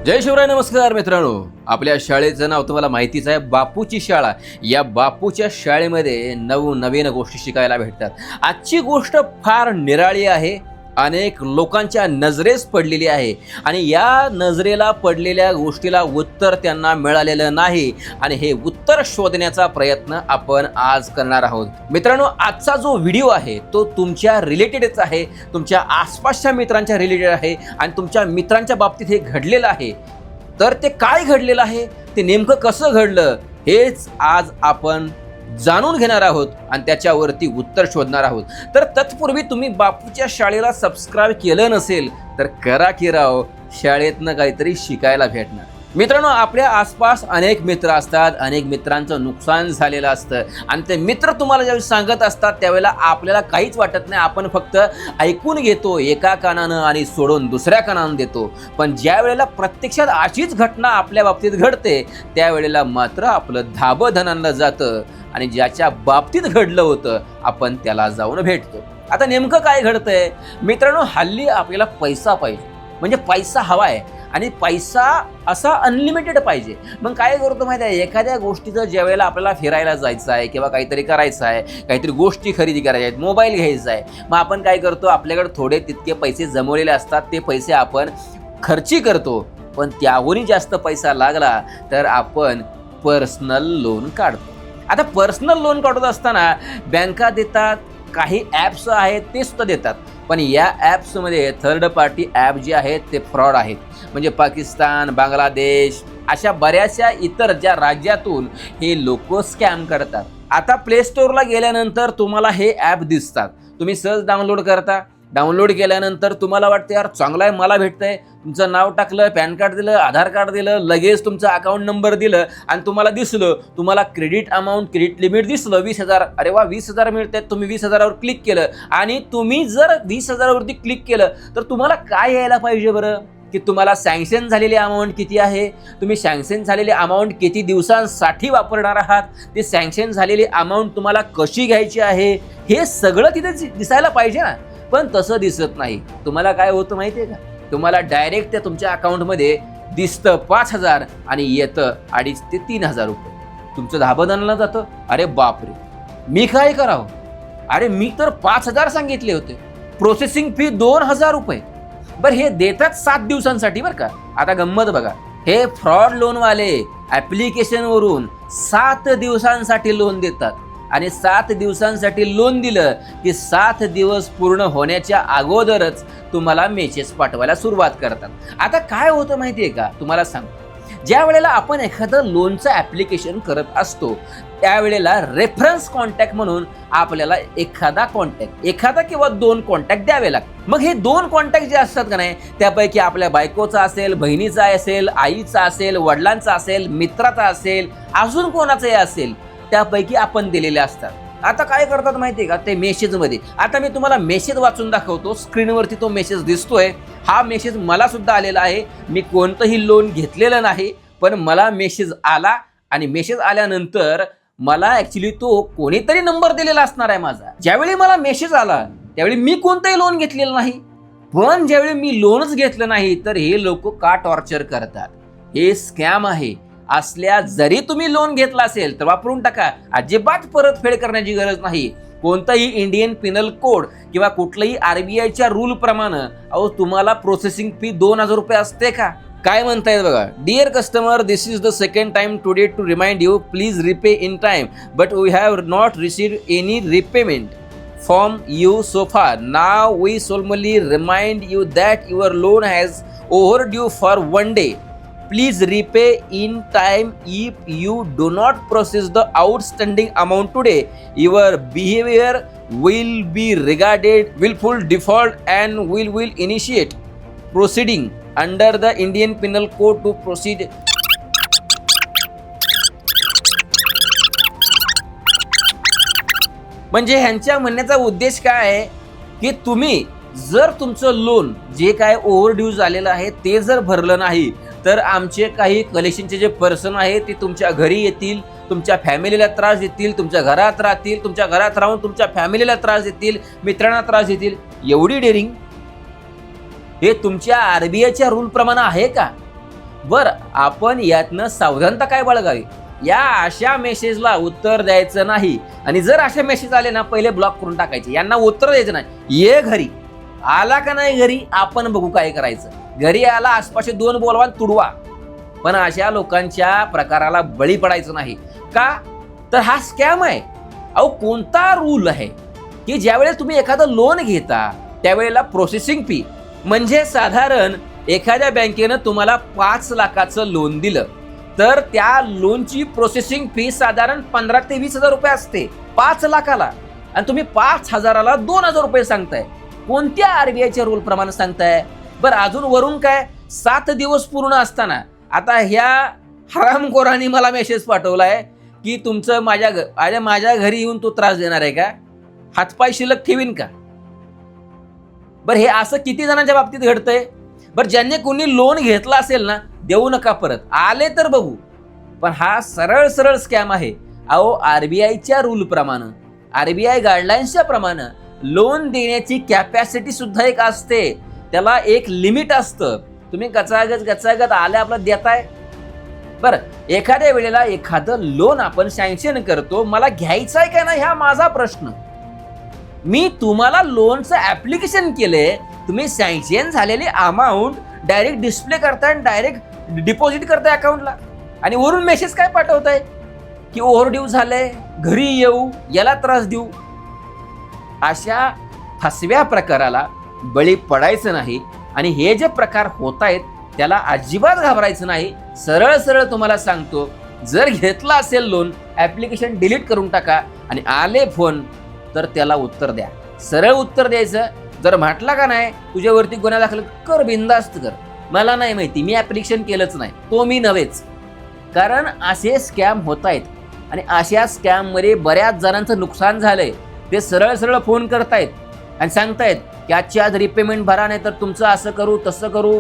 जय शिवराय. नमस्कार मित्रांनो. आपल्या शाळेचं नाव तुम्हाला माहितीच आहे, बापूची शाळा. या बापूच्या शाळेमध्ये नवनवीन गोष्टी शिकायला भेटतात. आजची गोष्ट फार निराळी आहे, अनेक लोकांच्या नजरेस पडलेली आहे आणि या नजरेला पडलेल्या गोष्टीला उत्तर त्यांना मिळालेलं नाही आणि हे उत्तर शोधण्याचा प्रयत्न आपण आज करणार आहोत. मित्रांनो, आजचा जो व्हिडिओ आहे तो तुमच्या रिलेटेडच आहे, तुमच्या आसपासच्या मित्रांच्या रिलेटेड आहे आणि तुमच्या मित्रांच्या बाबतीत हे घडलेलं आहे. तर ते काय घडलेलं आहे, ते नेमकं कसं घडलं, हेच आज आपण जाणून घेणार आहोत आणि त्याच्यावरती उत्तर शोधणार आहोत. तर तत्पूर्वी तुम्ही बापूच्या शाळेला सबस्क्राईब केलं नसेल तर करा की राव, शाळेतनं काहीतरी शिकायला भेटणार. मित्रांनो, आपल्या आसपास अनेक मित्र असतात, अनेक मित्रांचं नुकसान झालेलं असतं आणि ते मित्र तुम्हाला ज्यावेळी सांगत असतात त्यावेळेला आपल्याला काहीच वाटत नाही, आपण फक्त ऐकून घेतो एका कानानं आणि सोडून दुसऱ्या कानानं देतो. पण ज्या वेळेला प्रत्यक्षात अशीच घटना आपल्या बाबतीत घडते त्यावेळेला मात्र आपलं धाबं धनांना जातं आणि ज्याच्या बाबतीत घडलं होतं आपण त्याला जाऊन भेटतो. आता नेमकं काय घडतंय मित्रांनो, हल्ली आपल्याला पैसा पाहिजे, म्हणजे पैसा हवा आहे आणि पैसा असा अनलिमिटेड पाहिजे. मग काय करतो माहिती आहे, एखाद्या गोष्टीचं ज्या वेळेला आपल्याला फिरायला जायचं आहे किंवा काहीतरी करायचं आहे, काहीतरी गोष्टी खरेदी करायच्या आहेत, मोबाईल घ्यायचा आहे, मग आपण काय करतो, आपल्याकडे थोडे तितके पैसे जमवलेले असतात, ते पैसे आपण खर्ची करतो. पण त्याहूनही जास्त पैसा लागला तर आपण पर्सनल लोन काढतो. आता पर्सनल लोन काढत असताना बँका देतात, काही ॲप्स आहेत ते सुद्धा देतात, पण या ॲप्समध्ये थर्ड पार्टी ॲप जे आहेत ते फ्रॉड आहेत. म्हणजे पाकिस्तान, बांगलादेश अशा बऱ्याचशा इतर ज्या राज्यातून हे लोक स्कॅम करतात. आता प्ले स्टोअरला गेल्यानंतर तुम्हाला हे ॲप दिसतात, तुम्ही सहज डाउनलोड करता. डाउनलोड केल्यानंतर तुम्हाला वाटतं यार चांगलं आहे, मला भेटतंय. तुमचं नाव टाकलं, पॅन कार्ड दिलं, आधार कार्ड दिलं, लगेच तुमचं अकाउंट नंबर दिलं आणि तुम्हाला दिसलं, तुम्हाला क्रेडिट अमाऊंट, क्रेडिट लिमिट दिसलं 20,000. अरे वा, 20,000 मिळतात. तुम्ही 20,000वर क्लिक केलं आणि तुम्ही जर 20,000वरती क्लिक केलं तर तुम्हाला काय यायला पाहिजे बरं, की तुम्हाला सँक्शन झालेली अमाऊंट किती आहे, तुम्ही सँक्शन झालेली अमाऊंट किती दिवसांसाठी वापरणार आहात, ते सँक्शन झालेली अमाऊंट तुम्हाला कशी घ्यायची आहे, हे सगळं तिथे दिसायला पाहिजे ना. पण तसं दिसत नाही. तुम्हाला काय होतं माहिती आहे का, तुम्हाला डायरेक्ट त्या तुमच्या अकाउंटमध्ये दिसतं 5,000 आणि येतं 2,500 ते 3,000 रुपये. तुमचं धाबधनाला जातं. अरे बापरे, मी काय करावं, अरे मी तर 5,000 सांगितले होते, प्रोसेसिंग फी 2,000 रुपये. बरं, हे देतात 7 दिवसांसाठी बरं का. आता गंमत बघा, हे फ्रॉड लोनवाले ॲप्लिकेशनवरून 7 दिवसांसाठी लोन देतात आणि 7 दिवसांसाठी लोन दिलं की 7 दिवस पूर्ण होण्याच्या अगोदरच तुम्हाला मेसेज पाठवायला सुरुवात करतात. आता काय होतं माहिती आहे का, तुम्हाला सांगतो, ज्या वेळेला आपण एखादं लोनचं ॲप्लिकेशन करत असतो त्यावेळेला रेफरन्स कॉन्टॅक्ट म्हणून आपल्याला एखादा किंवा 2 कॉन्टॅक्ट द्यावे लागतात. मग हे 2 कॉन्टॅक्ट जे असतात का नाही, त्यापैकी आपल्या बायकोचा असेल, बहिणीचा असेल, आईचा असेल, वडिलांचा असेल, मित्राचा असेल, अजून कोणाचाही असेल, त्यापैकी आपण दिलेले असतात. आता काय करतात माहिती आहे का, ते मेसेजमध्ये, आता मी तुम्हाला मेसेज वाचून दाखवतो. स्क्रीनवरती तो मेसेज दिसतोय. हा मेसेज मला सुद्धा आलेला आहे. मी कोणतंही लोन घेतलेलं नाही, पण मला मेसेज आला आणि मेसेज आल्यानंतर मला ॲक्च्युली तो कोणीतरी नंबर दिलेला असणार आहे माझा. ज्यावेळी मला मेसेज आला त्यावेळी मी कोणतंही लोन घेतलेलं नाही, पण ज्यावेळी मी लोनच घेतलं नाही तर हे लोक का टॉर्चर करतात, हे स्कॅम आहे. असल्या जरी तुम्ही लोन घेतला असेल तर वापरून टाका, अजिबात परतफेड करण्याची गरज नाही. कोणताही इंडियन पिनल कोड किंवा कुठलंही RBIच्या रूल प्रमाणे अहो तुम्हाला प्रोसेसिंग फी 2,000 रुपये असते का? काय म्हणतायत बघा, dear customer, this is the second time today to remind you, please repay in time, but we have not received any repayment from you so far. Now we solemnly remind you that your loan has overdue for 1 day. Please repay in time. If you do not process the outstanding amount today, your behavior will be regarded willful default and will initiate proceeding under the Indian Penal Code to proceed. म्हणजे ह्यांच्या म्हणण्याचा उद्देश काय आहे की तुम्ही जर तुमचं लोन जे काय ओव्हरड्यू झालेलं आहे ते जर भरलं नाही तर आमचे काही कलेक्शनचे जे पर्सन आहेत ते तुमच्या घरी येतील, तुमच्या फॅमिलीला त्रास देतील, तुमच्या घरात राहतील, तुमच्या घरात राहून तुमच्या फॅमिलीला त्रास देतील, मित्रांना त्रास देतील. एवढी डेअरिंग हे तुमच्या RBIच्या रूल प्रमाणे आहे का? बर, आपण यातनं सावधानता काय बाळगावी? या अशा मेसेजला उत्तर द्यायचं नाही, आणि जर असे मेसेज आले ना पहिले ब्लॉक करून टाकायचे, यांना उत्तर द्यायचं नाही. ये घरी आला का नाही, घरी आपण बघू काय करायचं. घरी आला आसपासचे 2 बोलवा तुडवा, पण अशा लोकांच्या प्रकाराला बळी पडायचं नाही. का तर हा स्कॅम आहे. अहो, कोणता रूल आहे की ज्यावेळेस तुम्ही एखादं लोन घेता त्यावेळेला प्रोसेसिंग फी, म्हणजे साधारण एखाद्या बँकेनं तुम्हाला 5 लाखाचं लोन दिलं तर त्या लोनची प्रोसेसिंग फी साधारण 15 ते 20 हजार रुपये असते 5 लाखाला, आणि तुम्ही 5,000ला 2,000 रुपये सांगताय. कोणत्या आरबीआयच्या रूल प्रमाणे सांगताय? बरं, अजून वरून काय, 7 दिवस पूर्ण असताना आता ह्या हरामखोरांनी मला मेसेज पाठवलाय की तुमचं माझ्या घरी येऊन तो त्रास देणार आहे का, हातपाय शिल्लक ठेवीन का. बरं, हे असं किती जणांच्या बाबतीत घडतंय? बरं, ज्यांनी कोणी लोन घेतला असेल ना, देऊ नका परत, आले तर बघू. पण हा सरळ सरळ स्कॅम आहे. अहो, आरबीआयच्या रूल प्रमाणे, आरबीआय गाईडलाईन्सच्या प्रमाणे लोन देण्याची कॅपॅसिटी सुद्धा एक असते, त्याला एक लिमिट असतं. तुम्ही गचागच आले आपलं देताय. बरं, एखाद्या वेळेला एखादं लोन आपण सँक्शन करतो, मला घ्यायचं आहे का नाही हा माझा प्रश्न. मी तुम्हाला लोनचं ऍप्लिकेशन केलंय, तुम्ही सँक्शन झालेली अमाऊंट डायरेक्ट डिस्प्ले करताय आणि डायरेक्ट डिपॉझिट करताय अकाउंटला, आणि वरून मेसेज काय पाठवताय की ओव्हरड्यू झालंय, घरी येऊ, याला त्रास देऊ. अशा फसव्या प्रकाराला बळी पडायचं नाही, आणि हे जे प्रकार होत आहेत त्याला अजिबात घाबरायचं नाही. सरळ सरळ तुम्हाला सांगतो, जर घेतला असेल लोन, ऍप्लिकेशन डिलीट करून टाका, आणि आले फोन तर त्याला उत्तर द्या. सरळ उत्तर द्यायचं. जर म्हटला का नाही तुझ्यावरती गुन्हा दाखल कर, बिंदास्त कर, मला नाही माहिती, मी ऍप्लिकेशन केलंच नाही, तो मी नव्हेच. कारण असे स्कॅम होत आहेत, आणि अशा स्कॅम मध्ये बऱ्याच जणांचं नुकसान झालंय. ते सरळ सरळ फोन करतायत आणि सांगतायत की आजची आज रिपेमेंट भरा, नाही तर तुमचं असं करू तसं करू,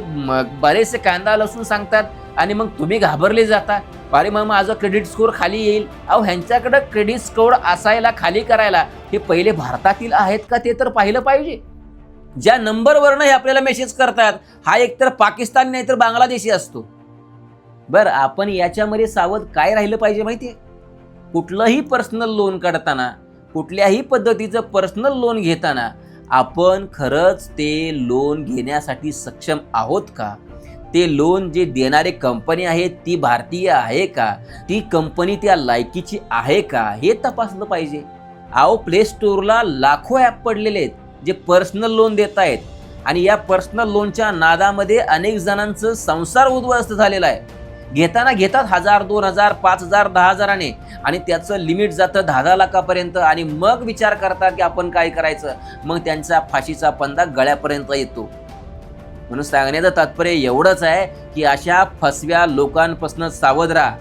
बरेचसे कांदा लसूण सांगतात, आणि मग तुम्ही घाबरले जाता. अरे मग माझं क्रेडिट स्कोअर खाली येईल. अहो, ह्यांच्याकडे क्रेडिट स्कोअर असायला, खाली करायला हे पहिले भारतातील आहेत का ते तर पाहिलं पाहिजे. ज्या नंबरवरनं हे आपल्याला मेसेज करतात हा एकतर पाकिस्तानी नाही तर बांगलादेशी असतो. बरं, आपण याच्यामध्ये सावध काय राहिलं पाहिजे माहितीये? कुठलंही पर्सनल लोन काढताना, कुठल्याही पद्धतीचं पर्सनल लोन घेताना आपण खरंच ते लोन घेण्यासाठी सक्षम आहोत का? ते लोन जे देणारे कंपनी आहे ती भारतीय आहे का? ती कंपनी त्या लायकीची आहे का? हे तपासलं पाहिजे. अहो, प्ले स्टोअरला लाखो ॲप पडलेले आहेत जे पर्सनल लोन देत आहेत, आणि या पर्सनल लोनच्या नादामध्ये अनेक जणांचं संसार उद्ध्वस्त झालेला आहे. घेताना घेतात 1,000, 2,000, 5,000, 10,000, आणि त्याचं लिमिट जातं 10-10 लाखापर्यंत, आणि मग विचार करतात की आपण काय करायचं. मग त्यांचा फाशीचा पंधा गळ्यापर्यंत येतो. म्हणून सांगण्याचं तात्पर्य एवढंच आहे की अशा फसव्या लोकांपासून सावध राहा.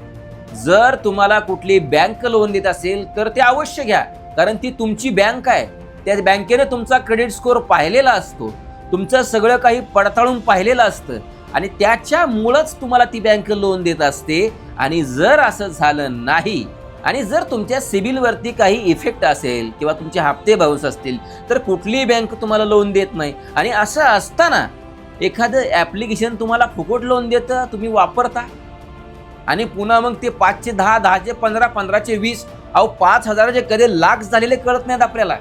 जर तुम्हाला कुठली बँक लोन देत असेल तर ते अवश्य घ्या, कारण ती तुमची बँक आहे. त्या बँकेने तुमचा क्रेडिट स्कोअर पाहिलेला असतो, तुमचं सगळं काही पडताळून पाहिलेलं असतं, आणि त्याच्यामुळंच तुम्हाला ती बँक लोन देत असते. आणि जर असं झालं नाही, आणि जर तुमच्या सिबिलवरती काही इफेक्ट असेल किंवा तुमचे हप्ते बाउन्स असतील तर कुठलीही बँक तुम्हाला लोन देत नाही. आणि असं असताना एखादं ॲप्लिकेशन तुम्हाला फुकट लोन देतं, तुम्ही वापरता, आणि पुन्हा मग ते 5चे 10, 10चे 15, 15चे 20, अहो 5,000चे कधी लाख झालेले कळत नाहीत आपल्याला,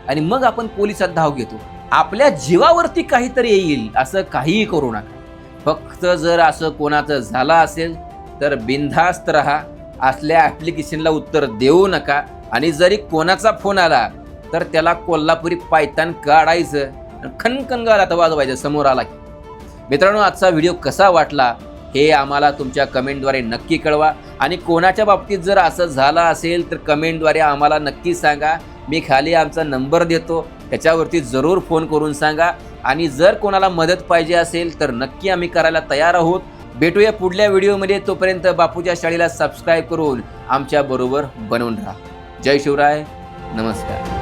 आणि मग आपण पोलिसात धाव घेतो. आपल्या जीवावरती काहीतरी येईल असं काहीही करू नका. फक्त जर असं कोणाचं झालं असेल तर बिनधास्त राहा, असल्या ॲप्लिकेशनला उत्तर देऊ नका, आणि जरी कोणाचा फोन आला तर त्याला कोल्हापुरी पायतान काढायचं, खनखन गालात वाजवायचं समोर आला की. मित्रांनो, आजचा व्हिडिओ कसा वाटला हे आम्हाला तुमच्या कमेंटद्वारे नक्की कळवा, आणि कोणाच्या बाबतीत जर असं झालं असेल तर कमेंटद्वारे आम्हाला नक्की सांगा. मी खाली आमचा नंबर देतो, त्याच्यावरती जरूर फोन करून सांगा. आणि जर कोणाला मदत पाहिजे असेल तर नक्की आम्ही करायला तयार आहोत. भेटूया पुढल्या व्हिडिओमध्ये. तोपर्यंत बापूच्या शाळेला सबस्क्राईब करून आमच्या बरोबर बनवून राहा. जय शिवराय, नमस्कार.